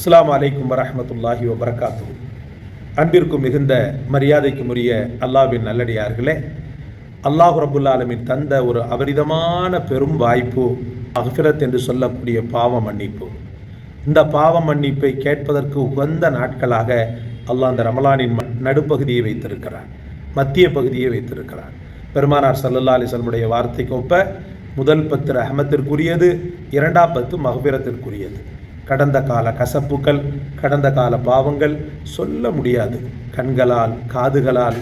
அஸ்ஸலாமு அலைக்கும் வரஹ்மத்துல்லாஹி வபரகாத்துஹு. அன்பிற்கும் மிகுந்த மரியாதைக்கும் உரிய அல்லாஹ்வின் நல்லடியார்களே, அல்லாஹ் ரப்புல் ஆலமீன் தந்த ஒரு அபரிதமான பெரும் வாய்ப்பு மக்ஃபிரத் என்று சொல்லக்கூடிய பாவ மன்னிப்பு. இந்த பாவ மன்னிப்பை கேட்பதற்கு உகந்த நாட்களாக அல்லாஹ் அந்த ரமலானின் நடுப்பகுதியை வைத்திருக்கிறான், மத்திய பகுதியை வைத்திருக்கிறான். பெருமானார் ஸல்லல்லாஹு அலைஹி வஸல்லம் வார்த்தைக்கு ஒப்ப முதல் 10 ரஹமத்திற்குரியது, 2ஆம் 10 மக்ஃபிரத்திற்குரியது. கடந்த கால கசப்புக்கள், கடந்த கால பாவங்கள் சொல்ல முடியாது. கண்களால், காதுகளால்,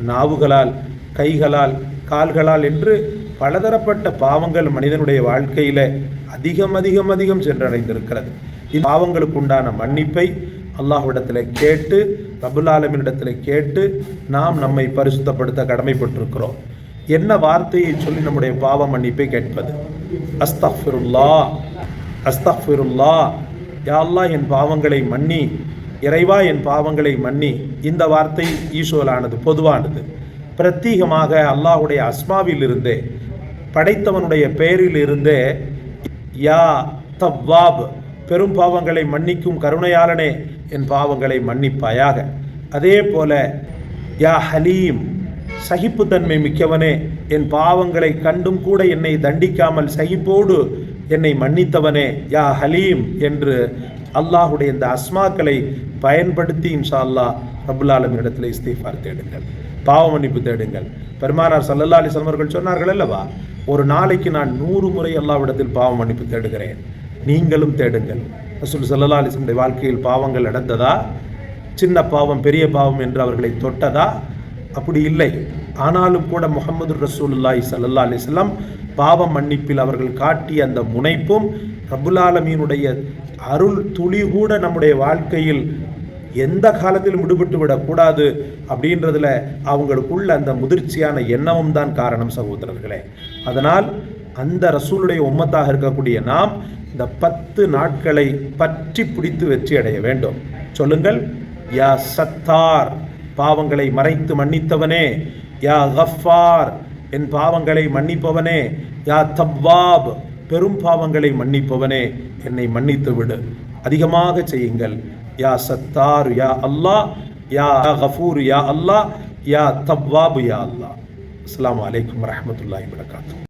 நாவுகளால், கைகளால், கால்களால் என்று பலதரப்பட்ட பாவங்கள் மனிதனுடைய வாழ்க்கையில் அதிகம் சென்றடைந்திருக்கிறது. இந்த பாவங்களுக்கு உண்டான மன்னிப்பை அல்லாஹ்விடத்தில் கேட்டு, ரப்புல் ஆலமீனிடத்தில் கேட்டு நாம் நம்மை பரிசுத்தப்படுத்த கடமைப்பட்டிருக்கிறோம். என்ன வார்த்தையை சொல்லி நம்முடைய பாவ மன்னிப்பை கேட்பது? அஸ்தக்ஃபிருல்லாஹ், அஸ்தக்ஃபிருல்லாஹ், யா அல்லாஹ் என் பாவங்களை மன்னி, இறைவா என் பாவங்களை மன்னி. இந்த வார்த்தை ஈசோலானது, பொதுவானது. பிரத்யேகமாக அல்லாஹுடைய அஸ்மாவில் இருந்தே, படைத்தவனுடைய பெயரில் இருந்தே யா தவ்வாப், பெரும் பாவங்களை மன்னிக்கும் கருணையாளனே என் பாவங்களை மன்னிப்பாயாக. அதே போல யா ஹலீம், சகிப்புத்தன்மை மிக்கவனே என் பாவங்களை கண்டும் கூட என்னை தண்டிக்காமல் சகிப்போடு என்னை மன்னித்தவனே யா ஹலீம் என்று அல்லாஹுடைய இந்த அஸ்மாக்களை பயன்படுத்தி இன்ஷா அல்லாஹ் ரப்புல் ஆலமீனிடத்தில் இஸ்திக்ஃபார் தேடுங்கள், பாவ மன்னிப்பு தேடுங்கள். பெருமானார் ஸல்லல்லாஹு அலைஹி வஸல்லம் அவர்கள் சொன்னார்கள் அல்லவா, ஒரு நாளைக்கு நான் 100 முறை அல்லாஹ்விடத்தில் பாவ மன்னிப்பு தேடுகிறேன், நீங்களும் தேடுங்கள். ரசூல் ஸல்லல்லாஹு அலைஹி வஸல்லம் வாழ்க்கையில் பாவங்கள் நடந்ததா? சின்ன பாவம் பெரிய பாவம் என்று அவர்களை தொட்டதா? அப்படி இல்லை. ஆனாலும் கூட முஹம்மது ரசூலுல்லாஹி ஸல்லல்லாஹு அலைஹி வஸல்லம் பாவ மன்னிப்பில் அவர்கள் காட்டிய அந்த முனைப்பும், ரப்புல் ஆலமீனுடைய அருள் துளி கூட நம்முடைய வாழ்க்கையில் எந்த காலத்திலும் விடுபட்டு விடக்கூடாது அப்படின்றதுல அவங்களுக்குள்ள அந்த முதிர்ச்சியான எண்ணமும் தான் காரணம் சகோதரர்களே. அதனால் அந்த ரசூலுடைய உம்மத்தாக இருக்கக்கூடிய நாம் இந்த 10 நாட்களை பற்றி பிடித்து வெற்றி அடைய வேண்டும். சொல்லுங்கள், யா சத்தார், பாவங்களை மறைத்து மன்னித்தவனே, யா கஃபார், என் பாவங்களை மன்னிப்பவனே, யா தவ்வாப், பெரும் பாவங்களை மன்னிப்பவனே என்னை மன்னித்து விடு. அதிகமாக செய்யுங்கள். யா சத்தார் யா அல்லாஹ், யா கஃபூர் யா அல்லாஹ், யா தவ்வாப் யா அல்லாஹ். அஸ்ஸலாமு அலைக்கும் வரஹ்மத்துல்லாஹி வபரகாத்துஹு.